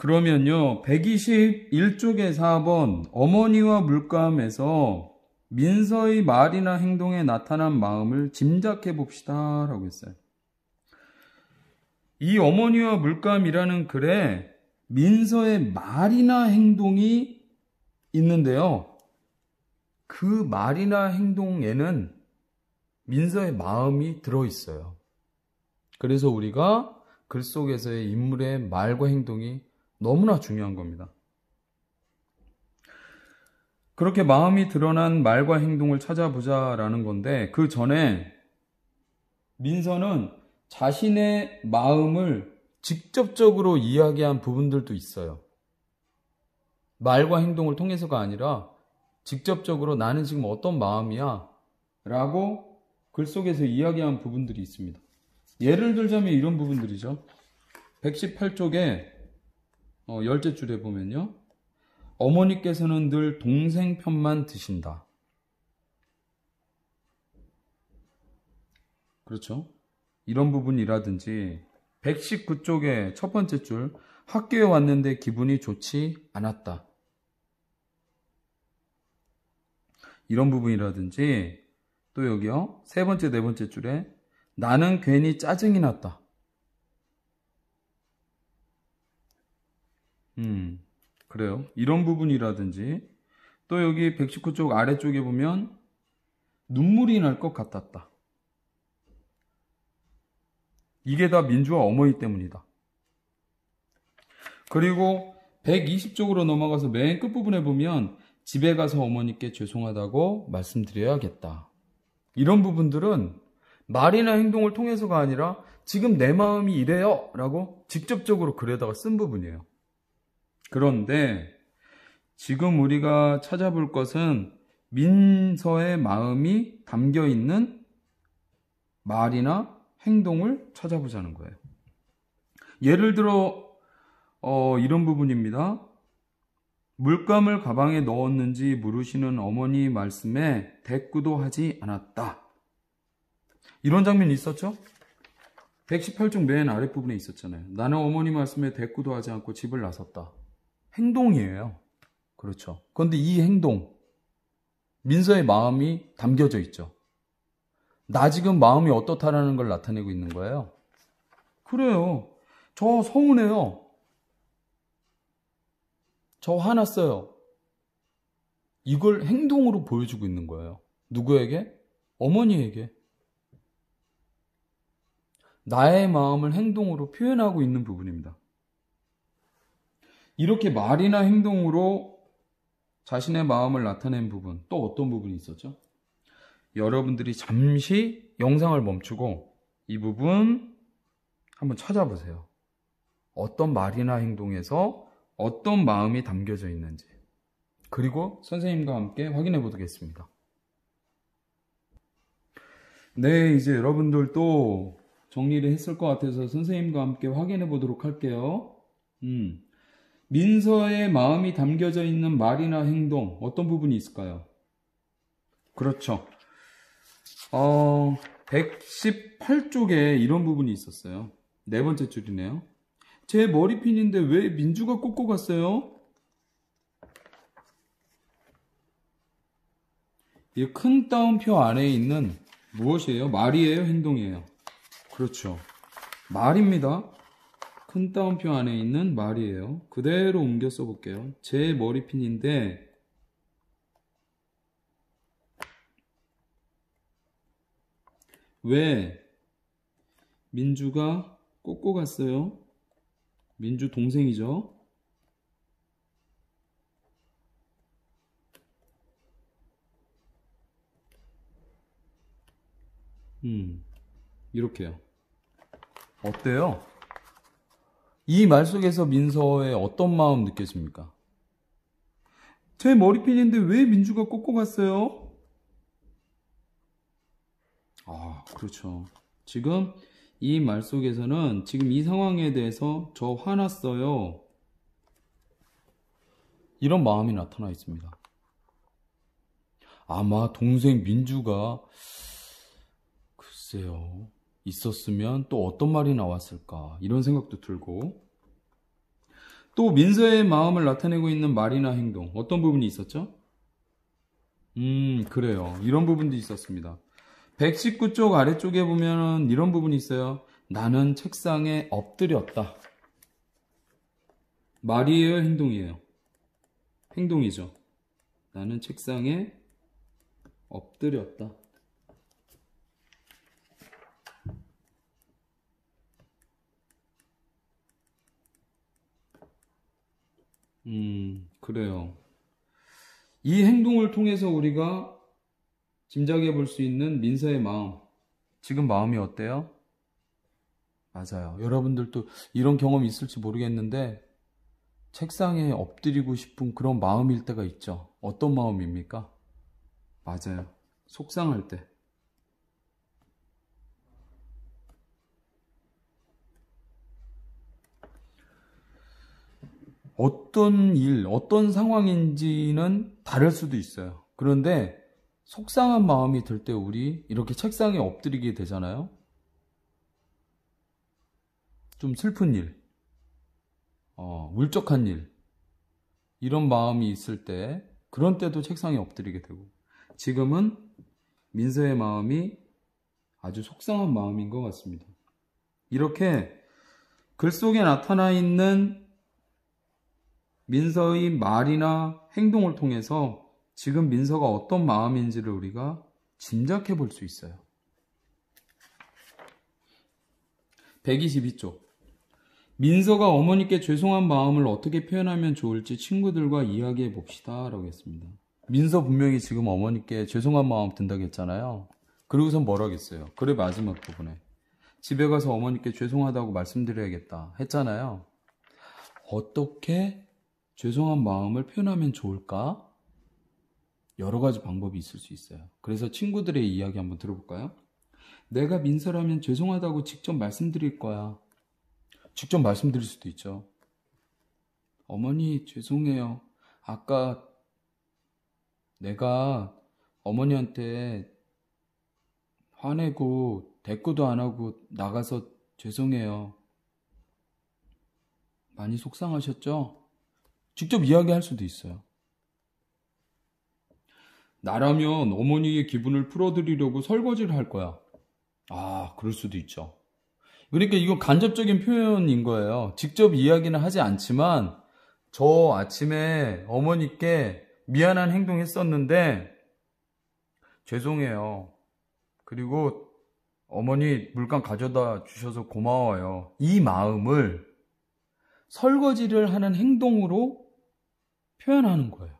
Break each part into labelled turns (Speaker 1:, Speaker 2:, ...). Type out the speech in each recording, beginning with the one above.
Speaker 1: 그러면요, 121쪽의 4번 어머니와 물감에서 민서의 말이나 행동에 나타난 마음을 짐작해 봅시다 라고 했어요. 이 어머니와 물감이라는 글에 민서의 말이나 행동이 있는데요, 그 말이나 행동에는 민서의 마음이 들어있어요. 그래서 우리가 글 속에서의 인물의 말과 행동이 너무나 중요한 겁니다. 그렇게 마음이 드러난 말과 행동을 찾아보자라는 건데, 그 전에 민서는 자신의 마음을 직접적으로 이야기한 부분들도 있어요. 말과 행동을 통해서가 아니라 직접적으로 나는 지금 어떤 마음이야 라고 글 속에서 이야기한 부분들이 있습니다. 예를 들자면 이런 부분들이죠. 118쪽에 10째 줄에 보면요, 어머니께서는 늘 동생 편만 드신다. 그렇죠? 이런 부분이라든지 119쪽에 첫 번째 줄, 학교에 왔는데 기분이 좋지 않았다. 이런 부분이라든지, 또 여기요, 세 번째, 네 번째 줄에 나는 괜히 짜증이 났다. 그래요. 이런 부분이라든지, 또 여기 119쪽 아래쪽에 보면 눈물이 날 것 같았다. 이게 다 민주와 어머니 때문이다. 그리고 120쪽으로 넘어가서 맨 끝부분에 보면 집에 가서 어머니께 죄송하다고 말씀드려야겠다. 이런 부분들은 말이나 행동을 통해서가 아니라 지금 내 마음이 이래요 라고 직접적으로 글에다가 쓴 부분이에요. 그런데 지금 우리가 찾아볼 것은 민서의 마음이 담겨있는 말이나 행동을 찾아보자는 거예요. 예를 들어 이런 부분입니다. 물감을 가방에 넣었는지 물으시는 어머니 말씀에 대꾸도 하지 않았다. 이런 장면이 있었죠? 118쪽 맨 아랫부분에 있었잖아요. 나는 어머니 말씀에 대꾸도 하지 않고 집을 나섰다. 행동이에요. 그렇죠. 그런데 이 행동, 민서의 마음이 담겨져 있죠. 나 지금 마음이 어떻다라는 걸 나타내고 있는 거예요. 그래요. 저 서운해요. 저 화났어요. 이걸 행동으로 보여주고 있는 거예요. 누구에게? 어머니에게. 나의 마음을 행동으로 표현하고 있는 부분입니다. 이렇게 말이나 행동으로 자신의 마음을 나타낸 부분, 또 어떤 부분이 있었죠? 여러분들이 잠시 영상을 멈추고 이 부분 한번 찾아보세요. 어떤 말이나 행동에서 어떤 마음이 담겨져 있는지. 그리고 선생님과 함께 확인해 보겠습니다. 네, 이제 여러분들도 정리를 했을 것 같아서 선생님과 함께 확인해 보도록 할게요. 민서의 마음이 담겨져 있는 말이나 행동, 어떤 부분이 있을까요? 그렇죠. 118쪽에 이런 부분이 있었어요. 네 번째 줄이네요. 제 머리핀인데 왜 민주가 꽂고 갔어요? 이 큰 따옴표 안에 있는 무엇이에요? 말이에요? 행동이에요? 그렇죠. 말입니다. 큰 따옴표 안에 있는 말이에요. 그대로 옮겨 써볼게요. 제 머리핀인데 왜 민주가 꽂고 갔어요? 민주 동생이죠. 이렇게요. 어때요? 이 말 속에서 민서의 어떤 마음 느껴집니까? 제 머리핀인데 왜 민주가 꽂고 갔어요? 그렇죠. 지금 이 말 속에서는 지금 이 상황에 대해서 저 화났어요. 이런 마음이 나타나 있습니다. 아마 동생 민주가 글쎄요, 있었으면 또 어떤 말이 나왔을까 이런 생각도 들고, 또 민서의 마음을 나타내고 있는 말이나 행동, 어떤 부분이 있었죠? 그래요. 이런 부분도 있었습니다. 119쪽 아래쪽에 보면은 이런 부분이 있어요. 나는 책상에 엎드렸다. 말이에요, 행동이에요? 행동이죠. 나는 책상에 엎드렸다. 그래요. 이 행동을 통해서 우리가 짐작해 볼 수 있는 민서의 마음. 지금 마음이 어때요? 맞아요. 여러분들도 이런 경험이 있을지 모르겠는데 책상에 엎드리고 싶은 그런 마음일 때가 있죠. 어떤 마음입니까? 맞아요. 속상할 때. 어떤 일, 어떤 상황인지는 다를 수도 있어요. 그런데 속상한 마음이 들 때 우리 이렇게 책상에 엎드리게 되잖아요. 좀 슬픈 일, 울적한 일, 이런 마음이 있을 때 그런 때도 책상에 엎드리게 되고, 지금은 민서의 마음이 아주 속상한 마음인 것 같습니다. 이렇게 글 속에 나타나 있는 민서의 말이나 행동을 통해서 지금 민서가 어떤 마음인지를 우리가 짐작해 볼 수 있어요. 122쪽. 민서가 어머니께 죄송한 마음을 어떻게 표현하면 좋을지 친구들과 이야기해 봅시다 라고 했습니다. 민서 분명히 지금 어머니께 죄송한 마음 든다고 했잖아요. 그리고선 뭐라고 했어요? 글의 마지막 부분에 집에 가서 어머니께 죄송하다고 말씀드려야겠다 했잖아요. 어떻게 죄송한 마음을 표현하면 좋을까? 여러 가지 방법이 있을 수 있어요. 그래서 친구들의 이야기 한번 들어볼까요? 내가 민서라면 죄송하다고 직접 말씀드릴 거야. 직접 말씀드릴 수도 있죠. 어머니 죄송해요. 아까 내가 어머니한테 화내고 대꾸도 안 하고 나가서 죄송해요. 많이 속상하셨죠? 직접 이야기할 수도 있어요. 나라면 어머니의 기분을 풀어드리려고 설거지를 할 거야. 아, 그럴 수도 있죠. 그러니까 이건 간접적인 표현인 거예요. 직접 이야기는 하지 않지만 저 아침에 어머니께 미안한 행동 했었는데 죄송해요. 그리고 어머니 물감 가져다 주셔서 고마워요. 이 마음을 설거지를 하는 행동으로 표현하는 거예요.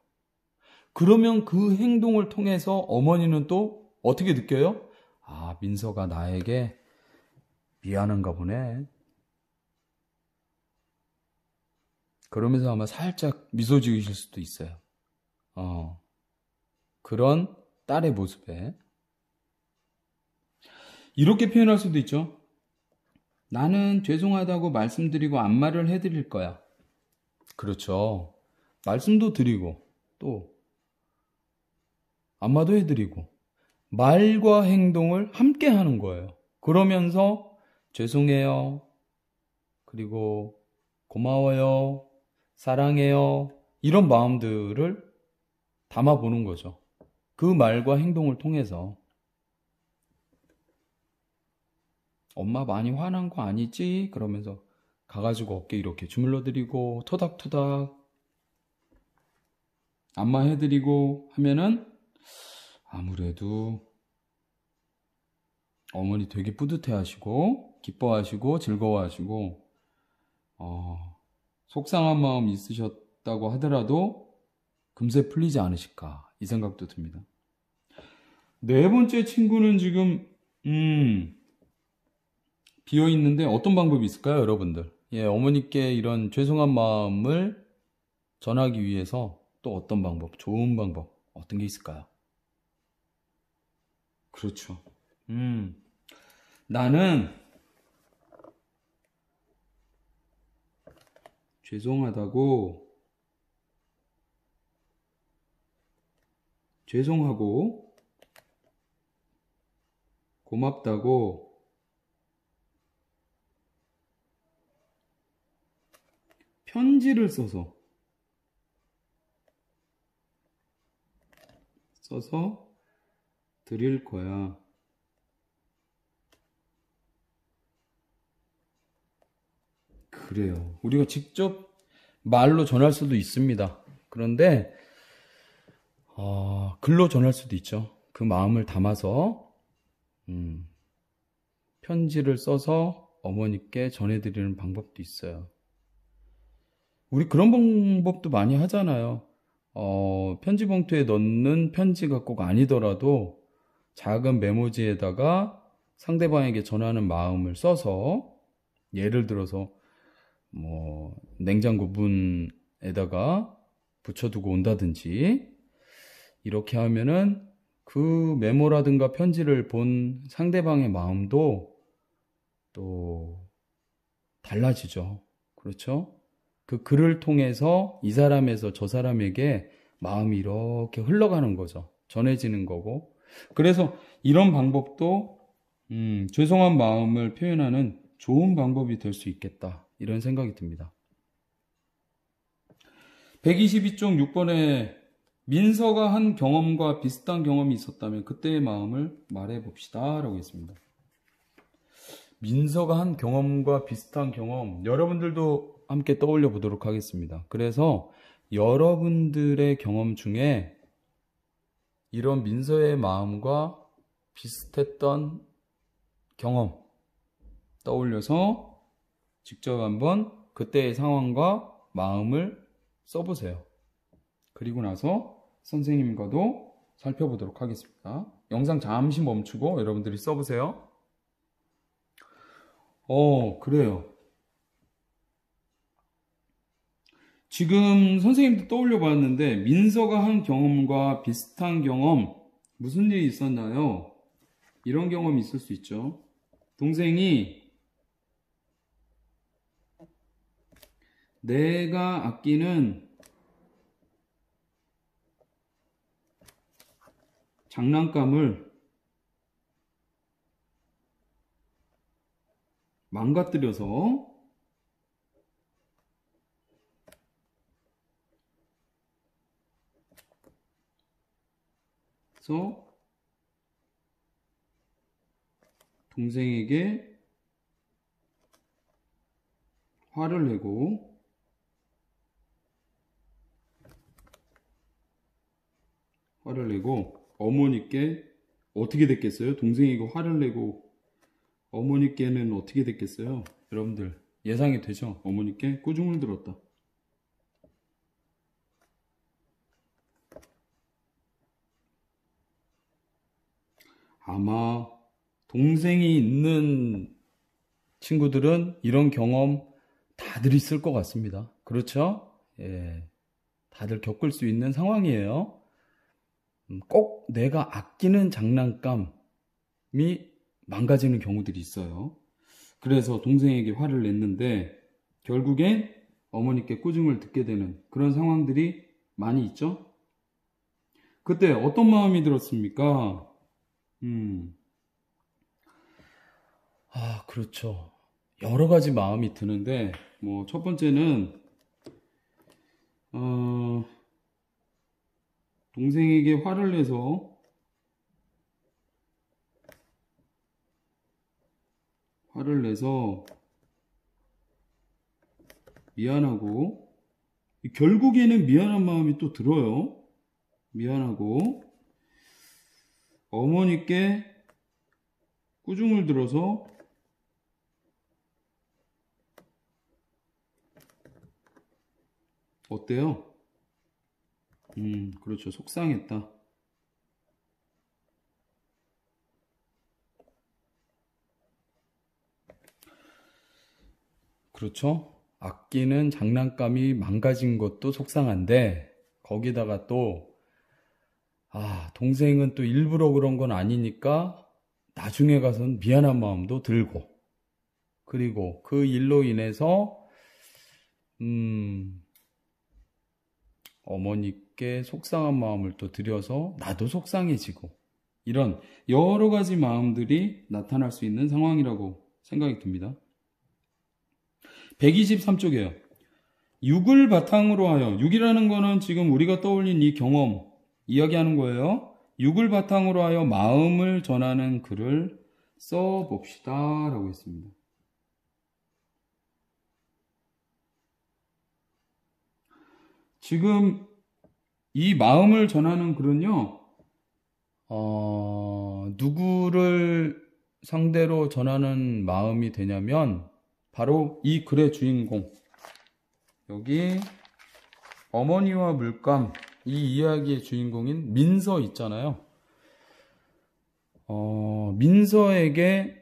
Speaker 1: 그러면 그 행동을 통해서 어머니는 또 어떻게 느껴요? 아, 민서가 나에게 미안한가 보네. 그러면서 아마 살짝 미소 지으실 수도 있어요. 그런 딸의 모습에. 이렇게 표현할 수도 있죠. 나는 죄송하다고 말씀드리고 안마를 해드릴 거야. 그렇죠. 말씀도 드리고 또 안마도 해드리고 말과 행동을 함께 하는 거예요. 그러면서 죄송해요. 그리고 고마워요. 사랑해요. 이런 마음들을 담아보는 거죠. 그 말과 행동을 통해서. 엄마 많이 화난 거 아니지? 그러면서 가가지고 어깨 이렇게 주물러드리고 토닥토닥 안마해드리고 하면은 아무래도 어머니 되게 뿌듯해하시고 기뻐하시고 즐거워하시고 속상한 마음 있으셨다고 하더라도 금세 풀리지 않으실까 이 생각도 듭니다. 네 번째 친구는 지금 비어있는데 어떤 방법이 있을까요, 여러분들? 예, 어머니께 이런 죄송한 마음을 전하기 위해서 또 어떤 방법, 좋은 방법, 어떤 게 있을까요? 그렇죠. 나는 죄송하다고, 죄송하고, 고맙다고, 편지를 써서 드릴 거야. 그래요. 우리가 직접 말로 전할 수도 있습니다. 그런데 글로 전할 수도 있죠. 그 마음을 담아서 편지를 써서 어머니께 전해드리는 방법도 있어요. 우리 그런 방법도 많이 하잖아요. 편지 봉투에 넣는 편지가 꼭 아니더라도 작은 메모지에다가 상대방에게 전하는 마음을 써서, 예를 들어서 냉장고 문에다가 붙여두고 온다든지, 이렇게 하면은 그 메모라든가 편지를 본 상대방의 마음도 또 달라지죠. 그렇죠? 그 글을 통해서 이 사람에서 저 사람에게 마음이 이렇게 흘러가는 거죠. 전해지는 거고. 그래서 이런 방법도 죄송한 마음을 표현하는 좋은 방법이 될 수 있겠다, 이런 생각이 듭니다. 122쪽 6번에 민서가 한 경험과 비슷한 경험이 있었다면 그때의 마음을 말해봅시다 라고 했습니다. 민서가 한 경험과 비슷한 경험, 여러분들도 함께 떠올려 보도록 하겠습니다. 그래서 여러분들의 경험 중에 이런 민서의 마음과 비슷했던 경험 떠올려서 직접 한번 그때의 상황과 마음을 써보세요. 그리고 나서 선생님과도 살펴보도록 하겠습니다. 영상 잠시 멈추고 여러분들이 써보세요. 그래요. 지금 선생님도 떠올려 봤는데 민서가 한 경험과 비슷한 경험, 무슨 일이 있었나요? 이런 경험이 있을 수 있죠. 동생이 내가 아끼는 장난감을 망가뜨려서 동생에게 화를 내고 어머니께 어떻게 됐겠어요? 동생에게 화를 내고 어머니께는 어떻게 됐겠어요? 여러분들 예상이 되죠? 어머니께 꾸중을 들었다. 아마 동생이 있는 친구들은 이런 경험 다들 있을 것 같습니다. 그렇죠? 예, 다들 겪을 수 있는 상황이에요. 꼭 내가 아끼는 장난감이 망가지는 경우들이 있어요. 그래서 동생에게 화를 냈는데 결국엔 어머니께 꾸중을 듣게 되는 그런 상황들이 많이 있죠. 그때 어떤 마음이 들었습니까? 그렇죠. 여러 가지 마음이 드는데 첫 번째는 동생에게 화를 내서 미안하고, 결국에는 미안한 마음이 또 들어요. 미안하고 어머니께 꾸중을 들어서 어때요? 그렇죠. 속상했다. 그렇죠. 아끼는 장난감이 망가진 것도 속상한데 거기다가 또 동생은 또 일부러 그런 건 아니니까 나중에 가서는 미안한 마음도 들고, 그리고 그 일로 인해서 어머니께 속상한 마음을 또 드려서 나도 속상해지고, 이런 여러 가지 마음들이 나타날 수 있는 상황이라고 생각이 듭니다. 123쪽이에요. 육을 바탕으로 하여, 육이라는 거는 지금 우리가 떠올린 이 경험 이야기하는 거예요. 육을 바탕으로 하여 마음을 전하는 글을 써봅시다 라고 했습니다. 지금 이 마음을 전하는 글은요, 누구를 상대로 전하는 마음이 되냐면 바로 이 글의 주인공, 여기 어머니와 물감, 이 이야기의 주인공인 민서 있잖아요. 민서에게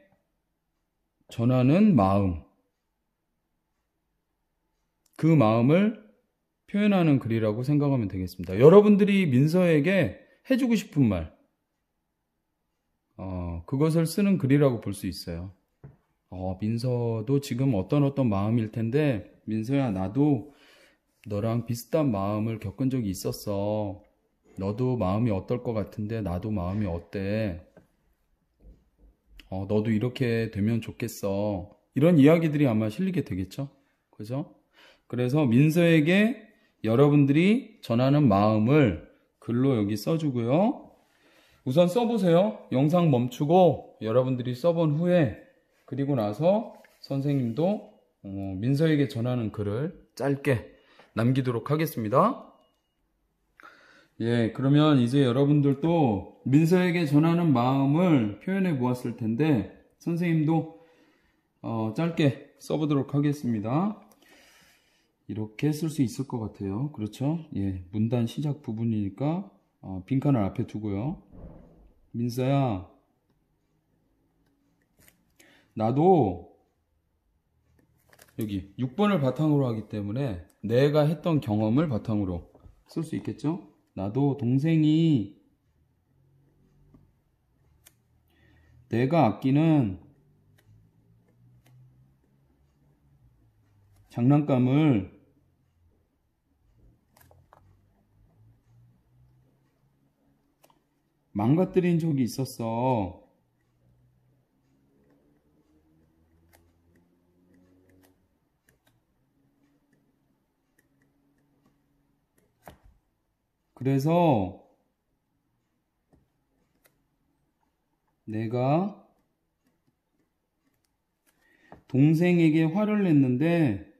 Speaker 1: 전하는 마음, 그 마음을 표현하는 글이라고 생각하면 되겠습니다. 여러분들이 민서에게 해주고 싶은 말, 그것을 쓰는 글이라고 볼 수 있어요. 민서도 지금 어떤 마음일 텐데, 민서야, 나도 너랑 비슷한 마음을 겪은 적이 있었어. 너도 마음이 어떨 것 같은데 나도 마음이 어때? 너도 이렇게 되면 좋겠어. 이런 이야기들이 아마 실리게 되겠죠? 그죠? 그래서 민서에게 여러분들이 전하는 마음을 글로 여기 써주고요. 우선 써보세요. 영상 멈추고 여러분들이 써본 후에, 그리고 나서 선생님도 민서에게 전하는 글을 짧게 남기도록 하겠습니다. 예, 그러면 이제 여러분들도 민서에게 전하는 마음을 표현해 보았을 텐데, 선생님도 짧게 써보도록 하겠습니다. 이렇게 쓸 수 있을 것 같아요. 그렇죠? 예, 문단 시작 부분이니까 빈칸을 앞에 두고요. 민서야, 나도 여기 6번을 바탕으로 하기 때문에 내가 했던 경험을 바탕으로 쓸 수 있겠죠? 나도 동생이 내가 아끼는 장난감을 망가뜨린 적이 있었어. 그래서 내가 동생에게 화를 냈는데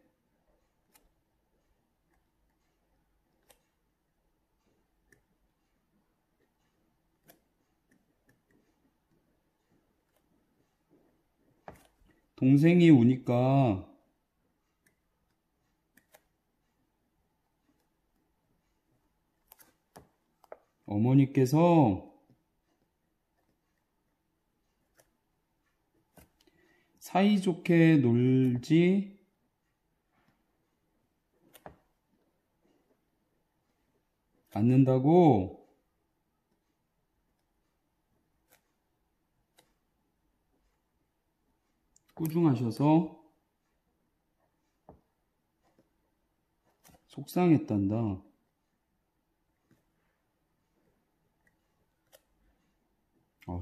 Speaker 1: 동생이 우니까 어머니께서 사이좋게 놀지 않는다고 꾸중하셔서 속상했단다.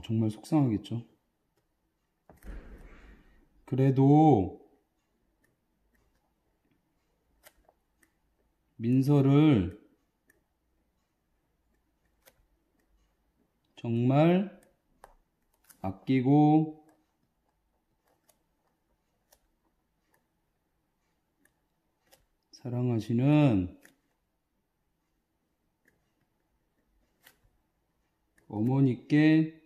Speaker 1: 정말 속상하겠죠. 그래도 민서를 정말 아끼고 사랑하시는 어머니께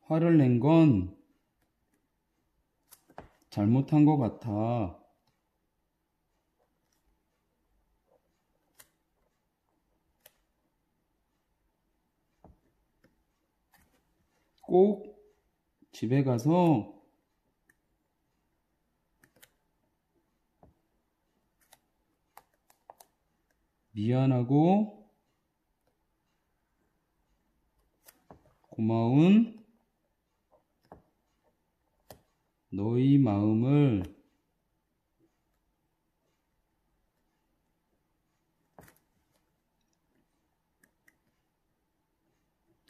Speaker 1: 화를 낸 건 잘못한 것 같아. 꼭 집에 가서 미안하고 고마운 너희 마음을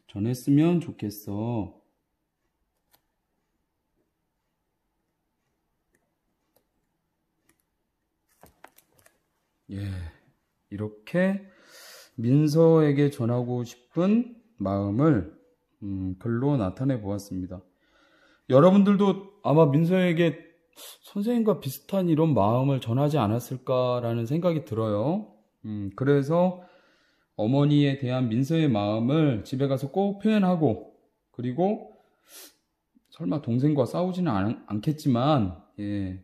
Speaker 1: 전했으면 좋겠어. 예, 이렇게 민서에게 전하고 싶은 마음을 글로 나타내 보았습니다. 여러분들도 아마 민서에게 선생님과 비슷한 이런 마음을 전하지 않았을까라는 생각이 들어요. 그래서 어머니에 대한 민서의 마음을 집에 가서 꼭 표현하고, 그리고 설마 동생과 싸우지는 않겠지만, 예,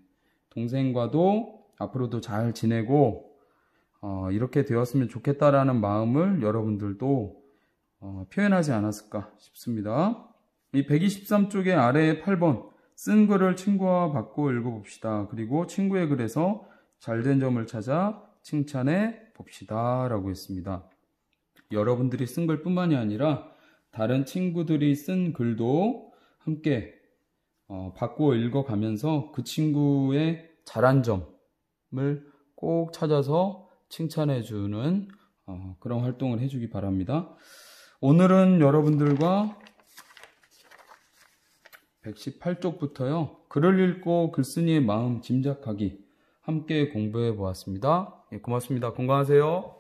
Speaker 1: 동생과도 앞으로도 잘 지내고 이렇게 되었으면 좋겠다라는 마음을 여러분들도 표현하지 않았을까 싶습니다. 이 123쪽의 아래 8번 쓴 글을 친구와 바꿔 읽어봅시다. 그리고 친구의 글에서 잘된 점을 찾아 칭찬해 봅시다 라고 했습니다. 여러분들이 쓴 글뿐만이 아니라 다른 친구들이 쓴 글도 함께 바꿔 읽어가면서 그 친구의 잘한 점을 꼭 찾아서 칭찬해주는 그런 활동을 해주기 바랍니다. 오늘은 여러분들과 118쪽부터요. 글을 읽고 글쓴이의 마음 짐작하기 함께 공부해 보았습니다. 예, 고맙습니다. 건강하세요.